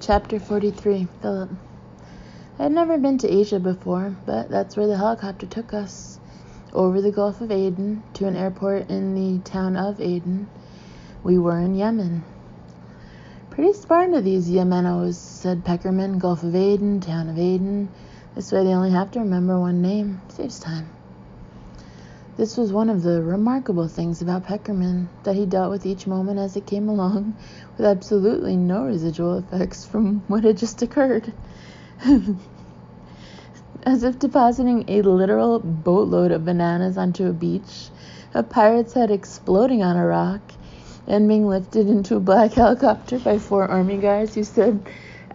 Chapter 43, Philip. I had never been to Asia before, but that's where the helicopter took us. Over the Gulf of Aden to an airport in the town of Aden. We were in Yemen. Pretty smart of these Yemenos, said Peckerman. Gulf of Aden, town of Aden. This way they only have to remember one name. Saves time. This was one of the remarkable things about Peckerman, that he dealt with each moment as it came along, with absolutely no residual effects from what had just occurred. As if depositing a literal boatload of bananas onto a beach, a pirate's head exploding on a rock, and being lifted into a black helicopter by 4 army guys who said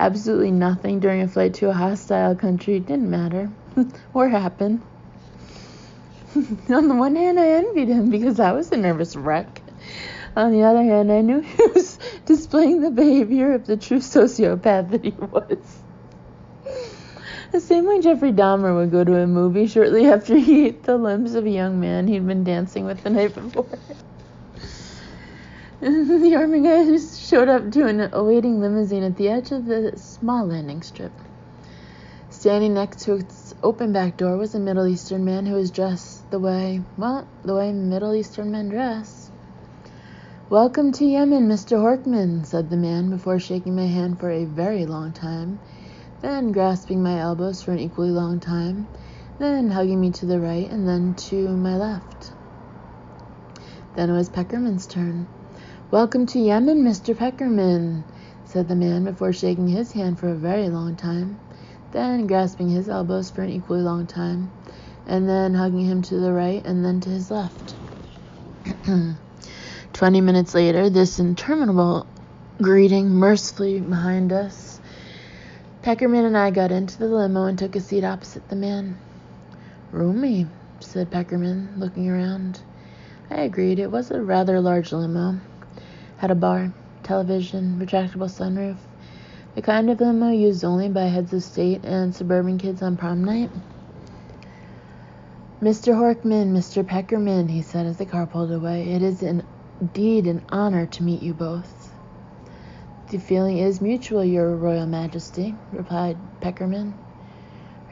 absolutely nothing during a flight to a hostile country didn't matter, or happen. On the one hand, I envied him because I was a nervous wreck. On the other hand, I knew he was displaying the behavior of the true sociopath that he was. The same way Jeffrey Dahmer would go to a movie shortly after he ate the limbs of a young man he'd been dancing with the night before. The army guys showed up to an awaiting limousine at the edge of the small landing strip. Standing next to its open back door was a Middle Eastern man who was dressed the way Middle Eastern men dress. "Welcome to Yemen, Mr. Horkman," said the man before shaking my hand for a very long time, then grasping my elbows for an equally long time, then hugging me to the right and then to my left. Then it was Peckerman's turn. "Welcome to Yemen, Mr. Peckerman," said the man before shaking his hand for a very long time, then grasping his elbows for an equally long time, and then hugging him to the right and then to his left. 20 minutes later, this interminable greeting mercifully behind us, Peckerman and I got into the limo and took a seat opposite the man. "Roomy," said Peckerman, looking around. I agreed. It was a rather large limo. Had a bar, television, retractable sunroof, the kind of limo used only by heads of state and suburban kids on prom night. "Mr. Horkman, Mr. Peckerman," he said as the car pulled away. "It is indeed an honor to meet you both." "The feeling is mutual, Your Royal Majesty," replied Peckerman.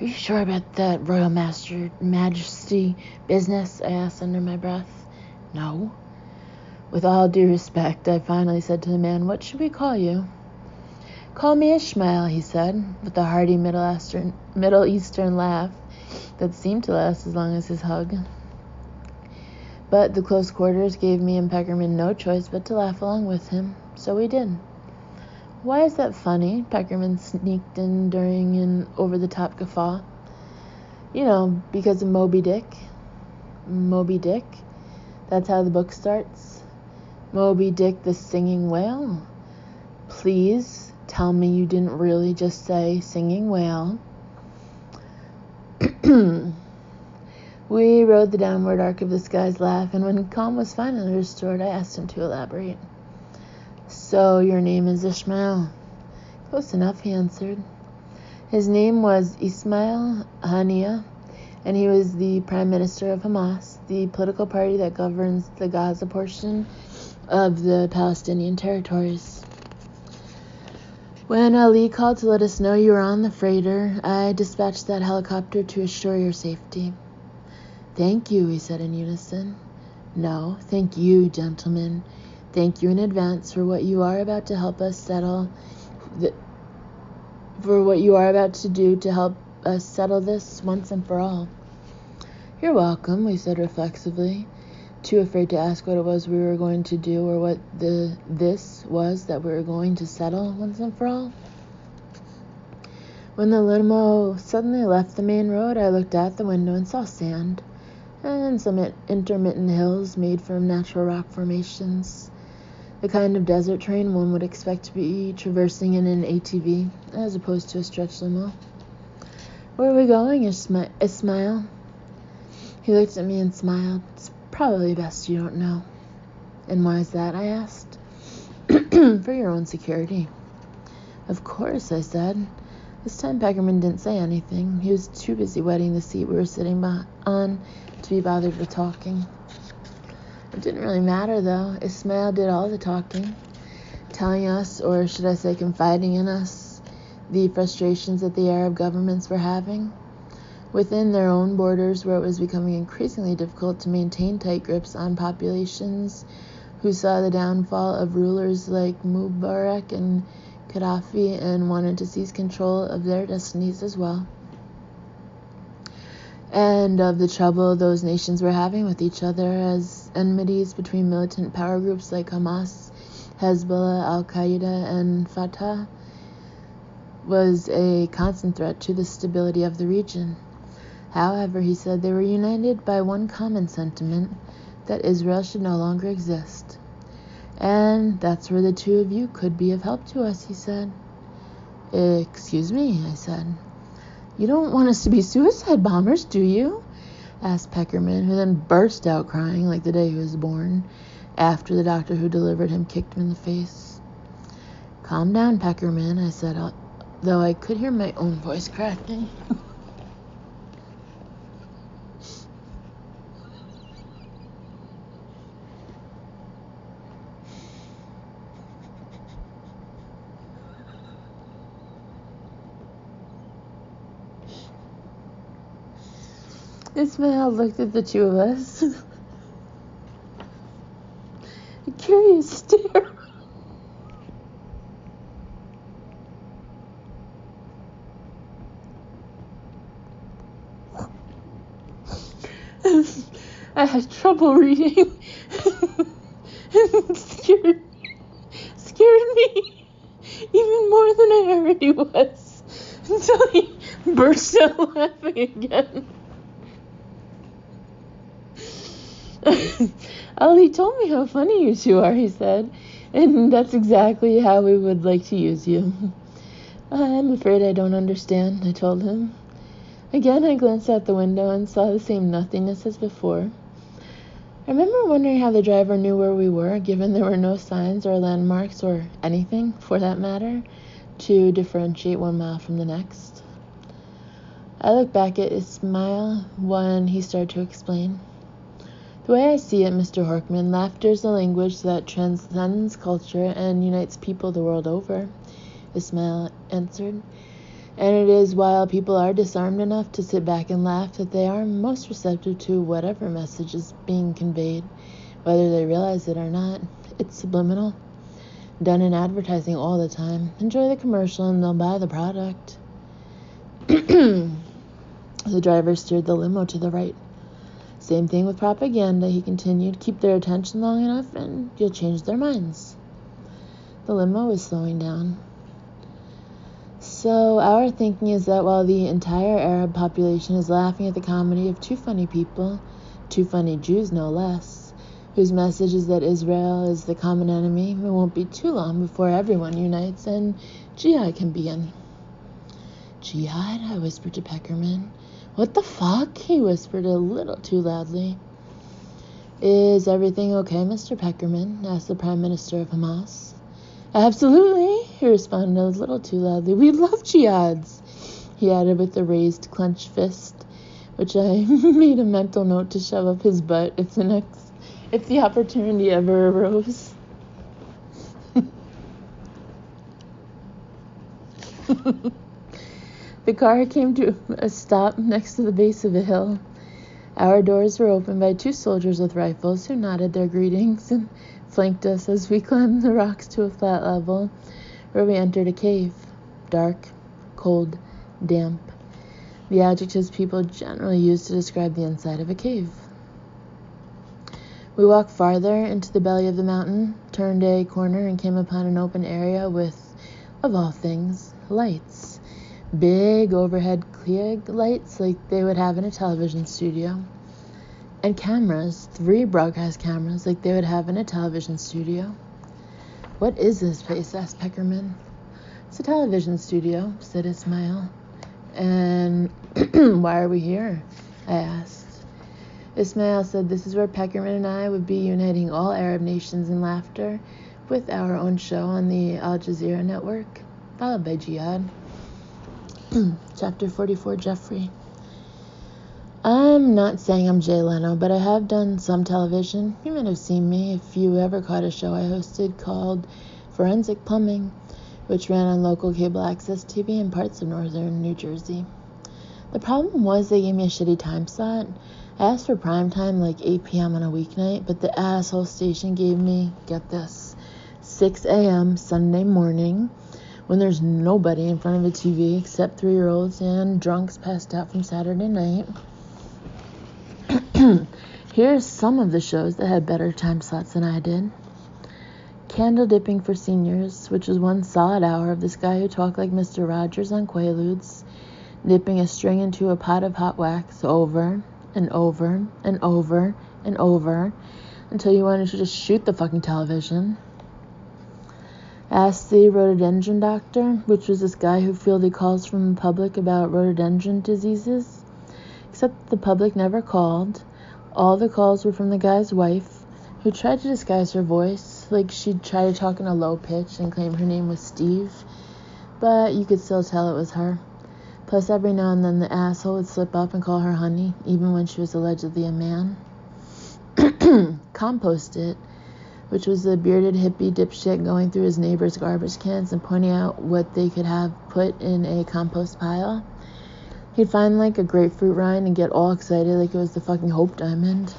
"Are you sure about that Royal Majesty business?" I asked under my breath. "No." "With all due respect," I finally said to the man, "what should we call you?" "Call me Ishmael," he said, with a hearty Middle Eastern laugh that seemed to last as long as his hug. But the close quarters gave me and Peckerman no choice but to laugh along with him, so we did. "Why is that funny?" Peckerman sneaked in during an over-the-top guffaw. "You know, because of Moby Dick." "Moby Dick? That's how the book starts? Moby Dick the singing whale? Please tell me you didn't really just say singing whale." We rode the downward arc of this guy's laugh, and when calm was finally restored, I asked him to elaborate. "So your name is Ishmael?" "Close enough," he answered. His name was Ismail Haniyeh, and he was the Prime Minister of Hamas, the political party that governs the Gaza portion of the Palestinian territories. "When Ali called to let us know you were on the freighter, I dispatched that helicopter to assure your safety." "Thank you," we said in unison. "No, thank you, gentlemen. Thank you in advance for what you are about to help us for what you are about to do to help us settle this once and for all." "You're welcome," we said reflexively, too afraid to ask what it was we were going to do or what this was that we were going to settle once and for all. When the limo suddenly left the main road, I looked out the window and saw sand and some intermittent hills made from natural rock formations, the kind of desert terrain one would expect to be traversing in an ATV as opposed to a stretch limo. "Where are we going, Ismail?" He looked at me and smiled. "It's probably best you don't know." "And why is that?" I asked. "For your own security." "Of course," I said. This time Peckerman didn't say anything. He was too busy wetting the seat we were sitting on to be bothered with talking. It didn't really matter, though. Ismail did all the talking, telling us, or should I say confiding in us, the frustrations that the Arab governments were having within their own borders, where it was becoming increasingly difficult to maintain tight grips on populations who saw the downfall of rulers like Mubarak and Gaddafi and wanted to seize control of their destinies as well, and of the trouble those nations were having with each other, as enmities between militant power groups like Hamas, Hezbollah, Al-Qaeda, and Fatah was a constant threat to the stability of the region. However, he said they were united by one common sentiment, that Israel should no longer exist. And that's where the two of you could be of help to us, he said. Excuse me, I said. You don't want us to be suicide bombers, do you? Asked Peckerman, who then burst out crying like the day he was born, after the doctor who delivered him kicked him in the face. Calm down, Peckerman, I said, though I could hear my own voice cracking. Ismail looked at the two of us. A curious stare. I had trouble reading. It scared me even more than I already was, until he burst out laughing again. Ali told me how funny you two are, he said, and that's exactly how we would like to use you. I'm afraid I don't understand, I told him. Again, I glanced out the window and saw the same nothingness as before. I remember wondering how the driver knew where we were, given there were no signs or landmarks or anything, for that matter, to differentiate 1 mile from the next. I looked back at Ismail when he started to explain. The way I see it, Mr. Horkman, laughter is a language that transcends culture and unites people the world over, Ismail answered. And it is while people are disarmed enough to sit back and laugh that they are most receptive to whatever message is being conveyed, whether they realize it or not. It's subliminal, done in advertising all the time. Enjoy the commercial and they'll buy the product. The driver steered the limo to the right. Same thing with propaganda, he continued. Keep their attention long enough and you'll change their minds. The limo was slowing down. So our thinking is that while the entire Arab population is laughing at the comedy of two funny people, two funny Jews no less, whose message is that Israel is the common enemy, it won't be too long before everyone unites and jihad can begin. Jihad? I whispered to Peckerman. What the fuck? He whispered a little too loudly. Is everything okay, Mr. Peckerman? Asked the Prime Minister of Hamas. Absolutely, he responded a little too loudly. We love jihads, he added with a raised clenched fist, which I made a mental note to shove up his butt if the opportunity ever arose. The car came to a stop next to the base of a hill. Our doors were opened by two soldiers with rifles who nodded their greetings and flanked us as we climbed the rocks to a flat level where we entered a cave. Dark, cold, damp. The adjectives people generally use to describe the inside of a cave. We walked farther into the belly of the mountain, turned a corner, and came upon an open area with, of all things, lights. Big overhead Klieg lights like they would have in a television studio. And cameras, 3 broadcast cameras like they would have in a television studio. What is this place? Asked Peckerman. It's a television studio, said Ismail. And why are we here? I asked. Ismail said this is where Peckerman and I would be uniting all Arab nations in laughter with our own show on the Al Jazeera network, followed by jihad. Chapter 44, Jeffrey. I'm not saying I'm Jay Leno, but I have done some television. You might have seen me if you ever caught a show I hosted called Forensic Plumbing, which ran on local cable access TV in parts of northern New Jersey. The problem was they gave me a shitty time slot. I asked for prime time, like 8 p.m. on a weeknight, but the asshole station gave me, get this, 6 a.m. Sunday morning, when there's nobody in front of a TV except 3-year-olds and drunks passed out from Saturday night. Here's some of the shows that had better time slots than I did. Candle Dipping for Seniors, which was 1 solid hour of this guy who talked like Mr. Rogers on Quaaludes, dipping a string into a pot of hot wax over and over and over and over until you wanted to just shoot the fucking television. Ask the Rhododendron Doctor, which was this guy who fielded calls from the public about rhododendron diseases. Except the public never called. All the calls were from the guy's wife, who tried to disguise her voice, like she'd try to talk in a low pitch and claim her name was Steve, but you could still tell it was her. Plus, every now and then the asshole would slip up and call her honey, even when she was allegedly a man. Compost It, which was a bearded hippie dipshit going through his neighbor's garbage cans and pointing out what they could have put in a compost pile. He'd find like a grapefruit rind and get all excited like it was the fucking Hope Diamond.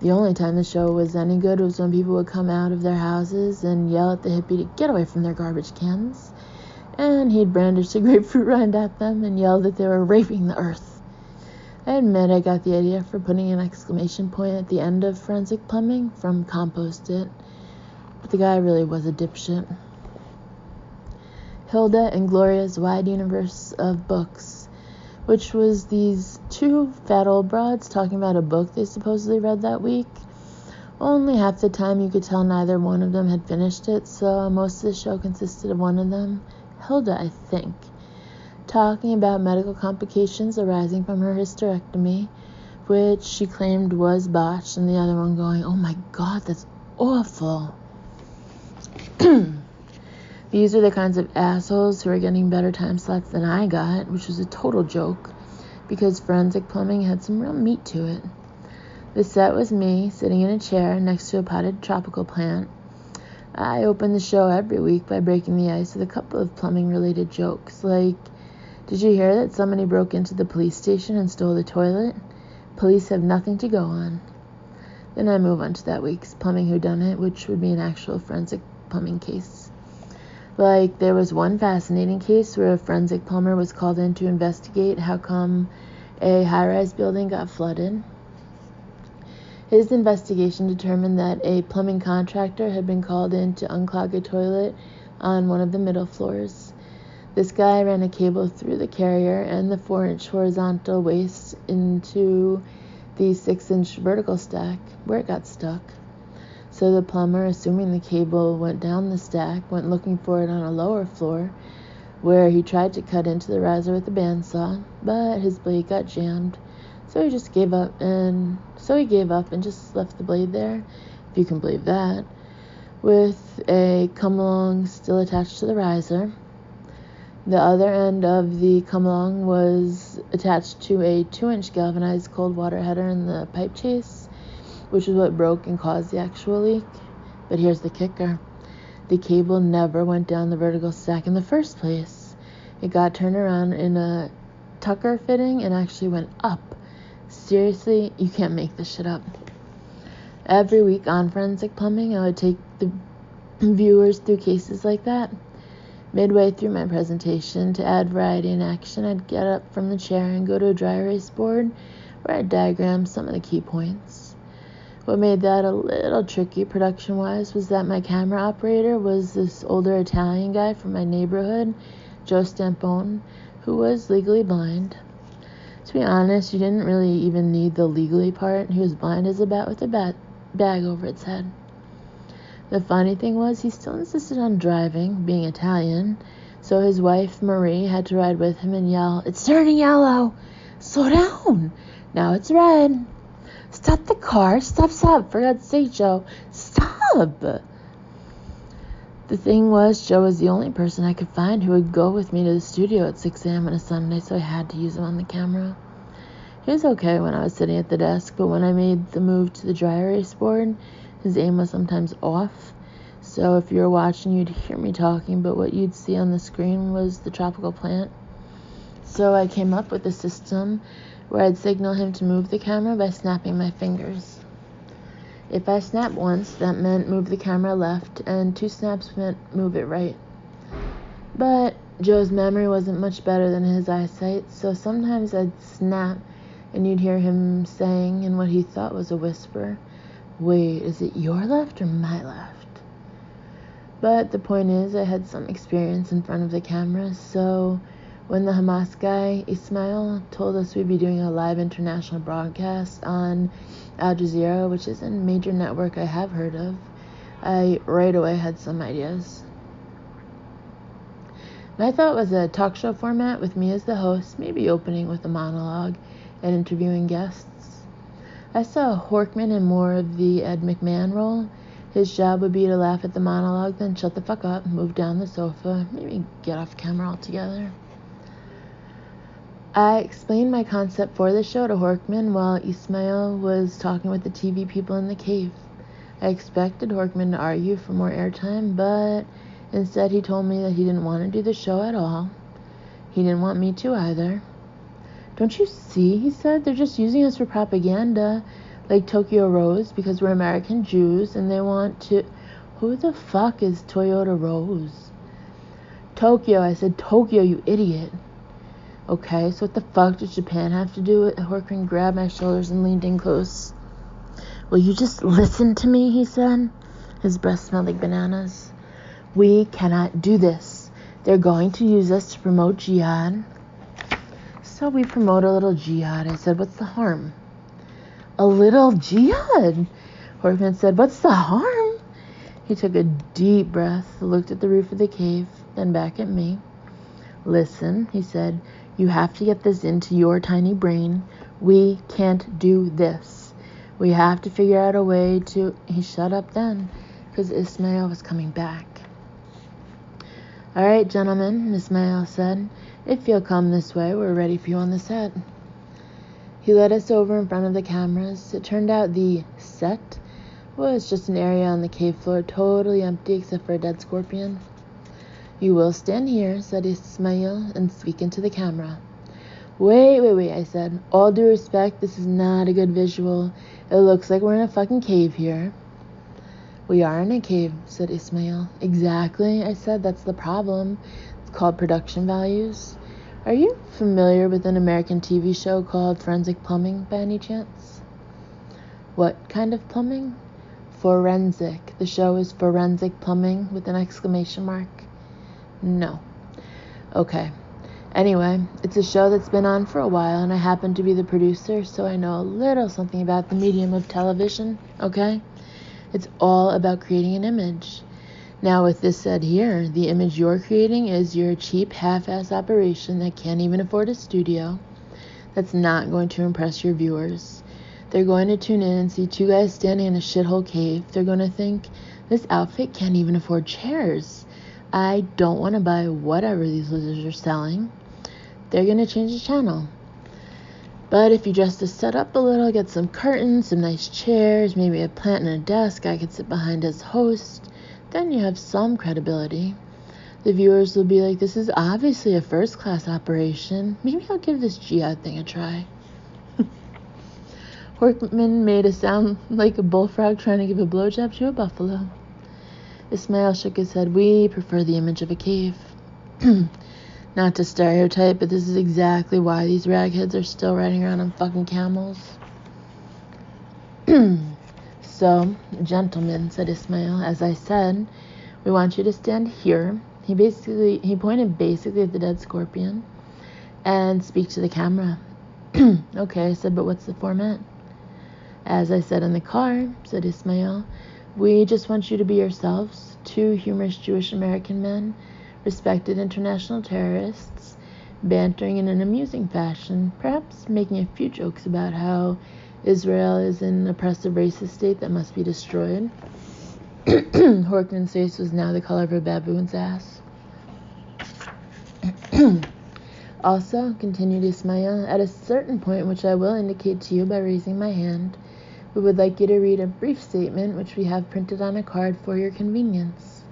The only time the show was any good was when people would come out of their houses and yell at the hippie to get away from their garbage cans. And he'd brandish the grapefruit rind at them and yell that they were raping the earth. I admit I got the idea for putting an exclamation point at the end of Forensic Plumbing from Compost It, but the guy really was a dipshit. Hilda and Gloria's Wide Universe of Books, which was these 2 fat old broads talking about a book they supposedly read that week. Only half the time you could tell neither one of them had finished it, so most of the show consisted of one of them, Hilda, I think, talking about medical complications arising from her hysterectomy, which she claimed was botched, and the other one going, oh my god, that's awful. These are the kinds of assholes who are getting better time slots than I got, which was a total joke, because Forensic Plumbing had some real meat to it. The set was me, sitting in a chair next to a potted tropical plant. I opened the show every week by breaking the ice with a couple of plumbing-related jokes, like, did you hear that somebody broke into the police station and stole the toilet? Police have nothing to go on. Then I move on to that week's Plumbing Whodunit, which would be an actual forensic plumbing case. Like, there was one fascinating case where a forensic plumber was called in to investigate how come a high-rise building got flooded. His investigation determined that a plumbing contractor had been called in to unclog a toilet on one of the middle floors. This guy ran a cable through the carrier and the 4-inch horizontal waste into the 6-inch vertical stack, where it got stuck. So the plumber, assuming the cable went down the stack, went looking for it on a lower floor, where he tried to cut into the riser with a bandsaw, but his blade got jammed. So he gave up and just left the blade there, if you can believe that, with a come-along still attached to the riser. The other end of the come-along was attached to a 2-inch galvanized cold water header in the pipe chase, which is what broke and caused the actual leak. But here's the kicker. The cable never went down the vertical stack in the first place. It got turned around in a tucker fitting and actually went up. Seriously, you can't make this shit up. Every week on Forensic Plumbing, I would take the viewers through cases like that. Midway through my presentation, to add variety and action, I'd get up from the chair and go to a dry erase board where I'd diagram some of the key points. What made that a little tricky production-wise was that my camera operator was this older Italian guy from my neighborhood, Joe Stampone, who was legally blind. To be honest, you didn't really even need the legally part. He was blind as a bat with a bag over its head. The funny thing was, he still insisted on driving, being Italian, so his wife, Marie, had to ride with him and yell, "It's turning yellow! Slow down! Now it's red! Stop the car! Stop! For God's sake, Joe! Stop!" The thing was, Joe was the only person I could find who would go with me to the studio at 6 a.m. on a Sunday, so I had to use him on the camera. He was okay when I was sitting at the desk, but when I made the move to the dry erase board, his aim was sometimes off, so So if you were watching, you'd hear me talking, but what you'd see on the screen was the tropical plant. So I came up with a system where I'd signal him to move the camera by snapping my fingers. If I snapped once, that meant move the camera left, and 2 snaps meant move it right. But Joe's memory wasn't much better than his eyesight, so sometimes I'd snap, and you'd hear him saying in what he thought was a whisper, "Wait, is it your left or my left?" But the point is, I had some experience in front of the camera, so when the Hamas guy, Ismail, told us we'd be doing a live international broadcast on Al Jazeera, which is a major network I have heard of, I right away had some ideas. My thought was a talk show format with me as the host, maybe opening with a monologue and interviewing guests. I saw Horkman in more of the Ed McMahon role. His job would be to laugh at the monologue, then shut the fuck up, move down the sofa, maybe get off camera altogether. I explained my concept for the show to Horkman while Ismail was talking with the TV people in the cave. I expected Horkman to argue for more airtime, but instead he told me that he didn't want to do the show at all. He didn't want me to either. "Don't you see," he said, "they're just using us for propaganda, like Tokyo Rose, because we're American Jews, and they want to..." Who the fuck is Toyota Rose? Tokyo, I said, Tokyo, you idiot. Okay, so what the fuck does Japan have to do with it? Horkman grabbed my shoulders and leaned in close. "Will you just listen to me?" he said. His breath smelled like bananas. "We cannot do this. They're going to use us to promote jihad." "So we promote a little jihad," I said. "What's the harm?" "A little jihad," Horkman said. "What's the harm?" He took a deep breath, looked at the roof of the cave, then back at me. "Listen," he said, "you have to get this into your tiny brain. We can't do this. We have to figure out a way to..." He shut up then, because Ismail was coming back. "All right, gentlemen," Ismail said. "If you'll come this way, we're ready for you on the set." He led us over in front of the cameras. It turned out the set was just an area on the cave floor, totally empty except for a dead scorpion. "You will stand here," said Ismail, "and speak into the camera." Wait, I said. "All due respect, this is not a good visual. It looks like we're in a fucking cave here." "We are in a cave," said Ismail. "Exactly," I said. "That's the problem. It's called production values. Are you familiar with an American TV show called Forensic Plumbing, by any chance?" "What kind of plumbing?" "Forensic. The show is Forensic Plumbing with an exclamation mark." "No." "Okay. Anyway, it's a show that's been on for a while, and I happen to be the producer, so I know a little something about the medium of television, okay? It's all about creating an image. Now, with this said here, the image you're creating is your cheap, half-ass operation that can't even afford a studio. That's not going to impress your viewers. They're going to tune in and see 2 guys standing in a shithole cave. They're going to think, this outfit can't even afford chairs. I don't want to buy whatever these losers are selling. They're going to change the channel. But if you just set up a little, get some curtains, some nice chairs, maybe a plant and a desk I could sit behind as host, then you have some credibility. The viewers will be like, this is obviously a first-class operation. Maybe I'll give this jihad thing a try." Horkman made a sound like a bullfrog trying to give a blowjob to a buffalo. Ismail shook his head. "We prefer the image of a cave." Not to stereotype, but this is exactly why these ragheads are still riding around on fucking camels. "So, gentlemen," said Ismail, "as I said, we want you to stand here." He pointed basically at the dead scorpion, "and speak to the camera." "Okay," I said, "but what's the format?" "As I said in the car," said Ismail, "we just want you to be yourselves, 2 humorous Jewish American men, respected international terrorists, bantering in an amusing fashion, perhaps making a few jokes about how Israel is an oppressive racist state that must be destroyed." Horkman's face was now the color of a baboon's ass. "Also," continued Ismail, "at a certain point, which I will indicate to you by raising my hand, We would like you to read a brief statement which we have printed on a card for your convenience.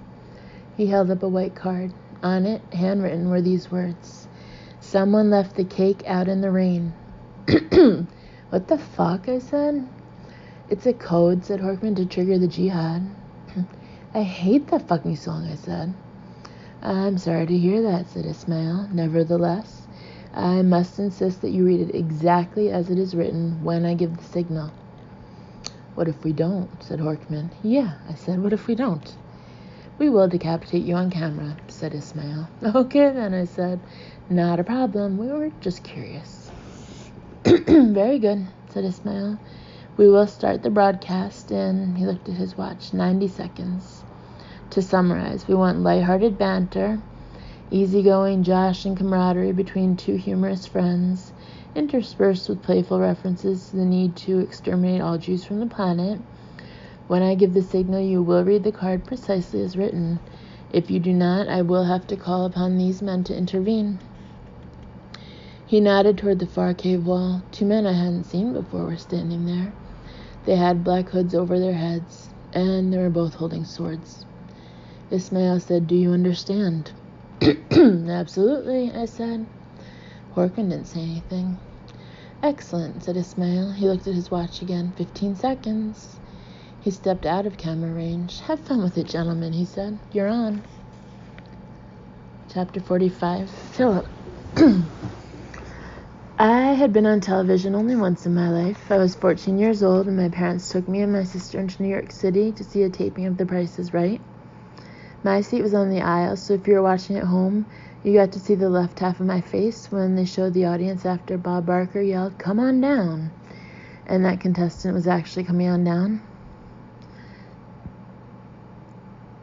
He held up a white card. On it, handwritten, were these words: "Someone left the cake out in the rain." "What the fuck?" I said. "It's a code," said Horkman, "to trigger the jihad." "I hate that fucking song," I said. "I'm sorry to hear that," said Ismail. "Nevertheless, I must insist that you read it exactly as it is written when I give the signal." "What if we don't?" said Horkman. "Yeah," I said, "what if we don't?" "We will decapitate you on camera," said Ismail. "Okay then," I said. "Not a problem. We were just curious." "Very good," said Ismail. "We will start the broadcast in," he looked at his watch, 90 seconds. To summarize, we want lighthearted banter, easygoing josh and camaraderie between two humorous friends, interspersed with playful references to the need to exterminate all Jews from the planet. When I give the signal, you will read the card precisely as written. If you do not, I will have to call upon these men to intervene. He nodded toward the far cave wall. Two men I hadn't seen before were standing there. They had black hoods over their heads, and they were both holding swords. Ismail said, "Do you understand?" "Absolutely," I said. Horkman didn't say anything. "Excellent," said Ismail. He looked at his watch again. 15 seconds. He stepped out of camera range. "Have fun with it, gentlemen," he said. "You're on." Chapter 45. Philip. I had been on television only once in my life. I was 14 years old, and my parents took me and my sister into New York City to see a taping of The Price is Right. My seat was on the aisle, so if you were watching at home, you got to see the left half of my face when they showed the audience after Bob Barker yelled, "Come on down," and that contestant was actually coming on down.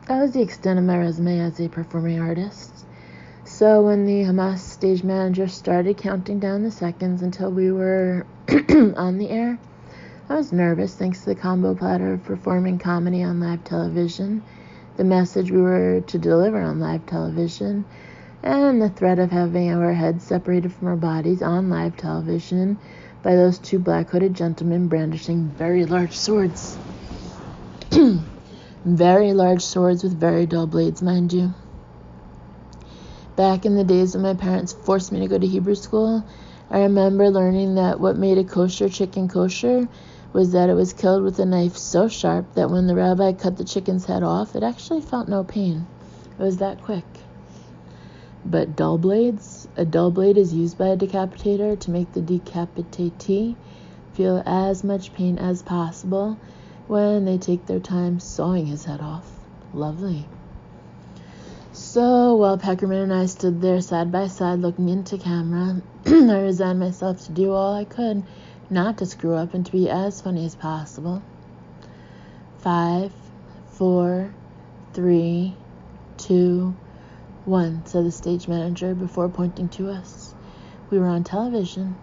That was the extent of my resume as a performing artist. So when the Hamas stage manager started counting down the seconds until we were on the air, I was nervous thanks to the combo platter of performing comedy on live television, the message we were to deliver on live television, and the threat of having our heads separated from our bodies on live television by those two black-hooded gentlemen brandishing very large swords. Very large swords with very dull blades, mind you. Back in the days when my parents forced me to go to Hebrew school, I remember learning that what made a kosher chicken kosher was that it was killed with a knife so sharp that when the rabbi cut the chicken's head off, it actually felt no pain. It was that quick. But dull blades? A dull blade is used by a decapitator to make the decapitatee feel as much pain as possible when they take their time sawing his head off. Lovely. So while Peckerman and I stood there side by side looking into camera, I resigned myself to do all I could not to screw up and to be as funny as possible. 5, 4, 3, 2, 1, said the stage manager before pointing to us. We were on television.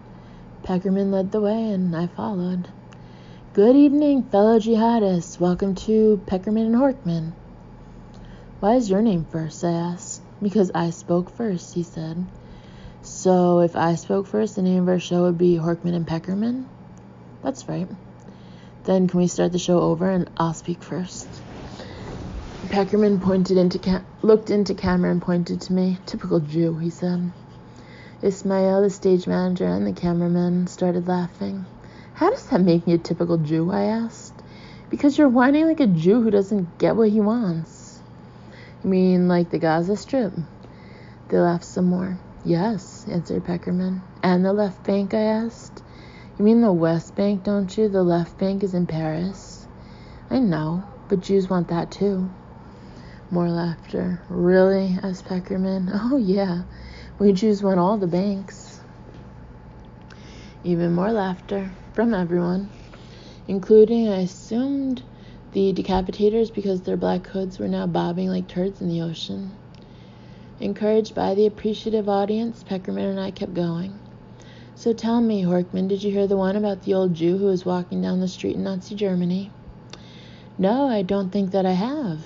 Peckerman led the way and I followed. "Good evening, fellow jihadists. Welcome to Peckerman and Horkman." "Why is your name first?" I asked. "Because I spoke first," he said. "So if I spoke first, the name of our show would be Horkman and Peckerman?" "That's right." "Then can we start the show over and I'll speak first?" Peckerman looked into camera and pointed to me. "Typical Jew," he said. Ismail, the stage manager, and the cameraman started laughing. "How does that make me a typical Jew?" I asked. "Because you're whining like a Jew who doesn't get what he wants." "You mean like the Gaza Strip?" They laughed some more. "Yes," answered Peckerman. "And the left bank?" I asked. "You mean the West Bank, don't you? The left bank is in Paris." "I know, but Jews want that too." More laughter. "Really?" asked Peckerman. "Oh, yeah. We Jews want all the banks." Even more laughter from everyone, including, I assumed, the decapitators because their black hoods were now bobbing like turds in the ocean. Encouraged by the appreciative audience, Peckerman and I kept going. "So tell me, Horkman, did you hear the one about the old Jew who was walking down the street in Nazi Germany?" "No, I don't think that I have."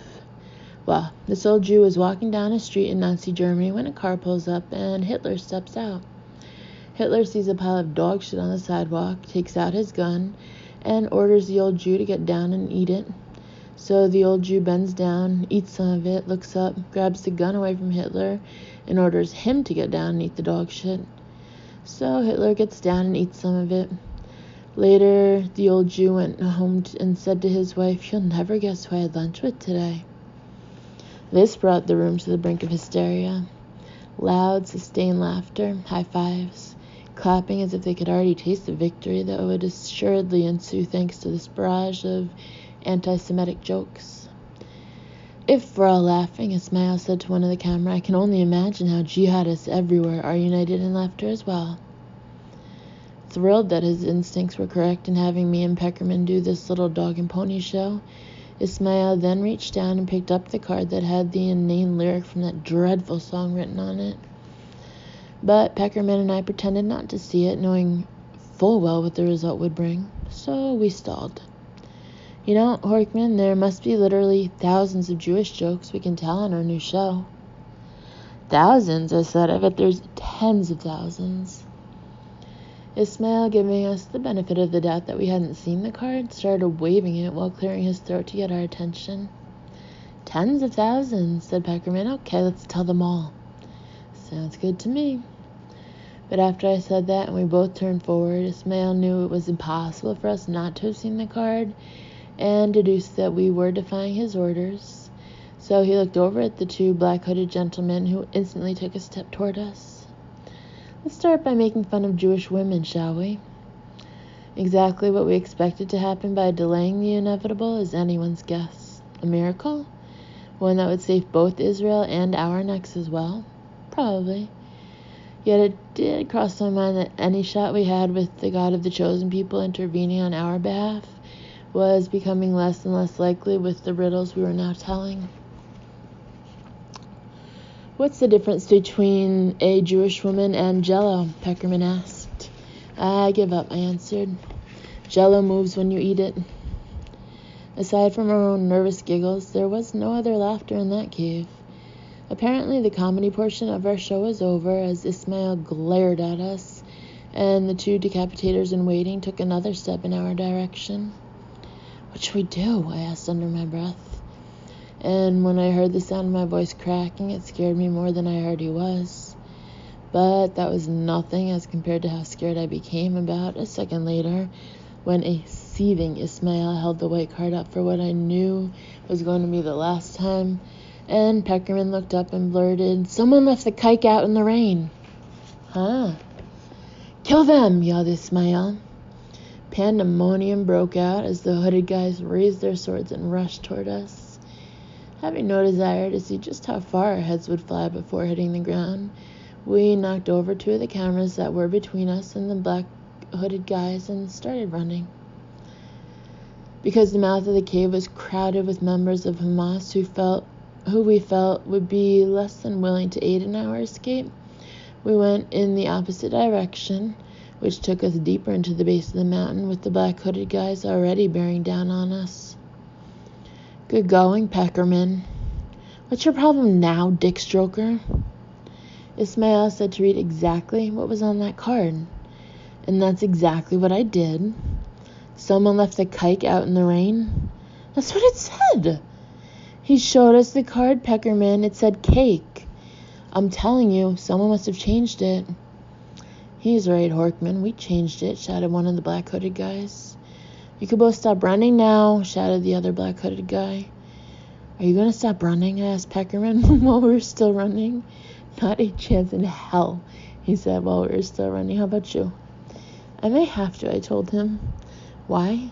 "Well, this old Jew was walking down a street in Nazi Germany when a car pulls up and Hitler steps out. Hitler sees a pile of dog shit on the sidewalk, takes out his gun, and orders the old Jew to get down and eat it. So the old Jew bends down, eats some of it, looks up, grabs the gun away from Hitler, and orders him to get down and eat the dog shit. So Hitler gets down and eats some of it. Later, the old Jew went home and said to his wife, "You'll never guess who I had lunch with today." This brought the room to the brink of hysteria. Loud, sustained laughter, high fives, clapping as if they could already taste the victory that would assuredly ensue thanks to this barrage of anti-Semitic jokes. "If we're all laughing," Ismail said to one of the camera, "I can only imagine how jihadists everywhere are united in laughter as well." Thrilled that his instincts were correct in having me and Peckerman do this little dog and pony show, Ismail then reached down and picked up the card that had the inane lyric from that dreadful song written on it. But Peckerman and I pretended not to see it, knowing full well what the result would bring, so we stalled. "You know, Horkman, there must be literally thousands of Jewish jokes we can tell on our new show." "Thousands?" I said. "I bet there's tens of thousands." Ismail, giving us the benefit of the doubt that we hadn't seen the card, started waving it while clearing his throat to get our attention. "Tens of thousands," said Peckerman. "Okay, let's tell them all." "Sounds good to me." But after I said that and we both turned forward, Ismail knew it was impossible for us not to have seen the card and deduced that we were defying his orders. So he looked over at the two black-hooded gentlemen who instantly took a step toward us. "Let's start by making fun of Jewish women, shall we?" Exactly what we expected to happen by delaying the inevitable is anyone's guess. A miracle? One that would save both Israel and our necks as well? Probably. Yet it did cross my mind that any shot we had with the God of the chosen people intervening on our behalf was becoming less and less likely with the riddles we were now telling. "What's the difference between a Jewish woman and Jell-O?" Peckerman asked. "I give up," I answered. "Jell-O moves when you eat it." Aside from our own nervous giggles, there was no other laughter in that cave. Apparently the comedy portion of our show was over as Ismail glared at us, and the two decapitators in waiting took another step in our direction. "What should we do?" I asked under my breath. And when I heard the sound of my voice cracking, it scared me more than I already was. But that was nothing as compared to how scared I became about a second later, when a seething Ismail held the white card up for what I knew was going to be the last time, and Peckerman looked up and blurted, "Someone left the kike out in the rain." "Huh?" "Kill them!" yelled Ismail. Pandemonium broke out as the hooded guys raised their swords and rushed toward us. Having no desire to see just how far our heads would fly before hitting the ground, we knocked over two of the cameras that were between us and the black hooded guys and started running. Because the mouth of the cave was crowded with members of Hamas who we felt would be less than willing to aid in our escape, we went in the opposite direction, which took us deeper into the base of the mountain with the black hooded guys already bearing down on us. "Good going, Peckerman." "What's your problem now, Dick Stroker?" Ismail said to read exactly what was on that card. And that's exactly what I did. "Someone left the kike out in the rain." That's what it said. He showed us the card, Peckerman. It said cake. I'm telling you, someone must have changed it. "He's right, Horkman. We changed it," shouted one of the black-hooded guys. "You could both stop running now," shouted the other black-hooded guy. "Are you going to stop running?" I asked Peckerman while we were still running. "Not a chance in hell," he said while we were still running. "How about you?" "I may have to," I told him. "Why?"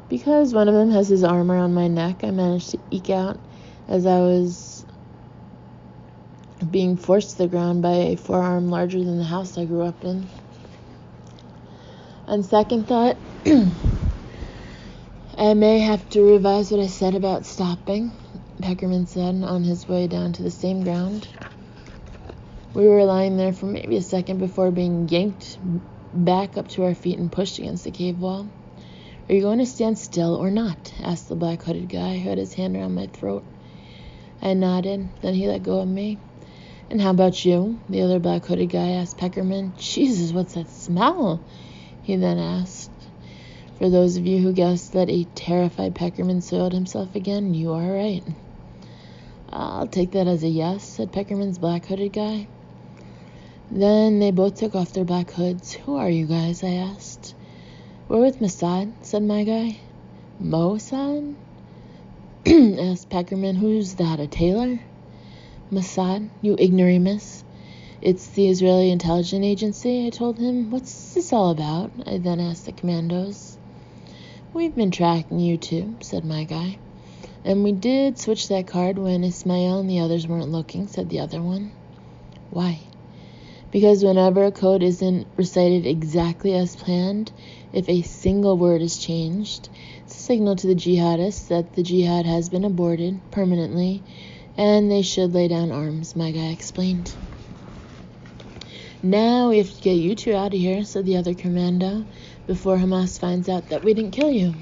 "Because one of them has his arm around my neck," I managed to eke out as I was being forced to the ground by a forearm larger than the house I grew up in. On second thought, "I may have to revise what I said about stopping," Peckerman said on his way down to the same ground. We were lying there for maybe a second before being yanked back up to our feet and pushed against the cave wall. "Are you going to stand still or not?" asked the black-hooded guy who had his hand around my throat. I nodded, then he let go of me. "And how about you?" the other black-hooded guy asked Peckerman. "Jesus, what's that smell?" he then asked. For For those of you who guessed that a terrified Peckerman soiled himself again, you are right. I'll take that as a yes, said Peckerman's black-hooded guy. Then they both took off their black hoods. Who are you guys? I asked. We're with Mossad, said my guy. Mossad? asked Peckerman. Who's that, a tailor? Mossad, you ignoramus. It's the Israeli intelligence agency, I told him. What's this all about? I then asked the commandos. We've been tracking you too, said my guy. And we did switch that card when Ismail and the others weren't looking, said the other one. Why? Because whenever a code isn't recited exactly as planned, if a single word is changed, it's a signal to the jihadists that the jihad has been aborted permanently, and they should lay down arms, my guy explained. Now we have to get you two out of here, said the other commando, before Hamas finds out that we didn't kill you.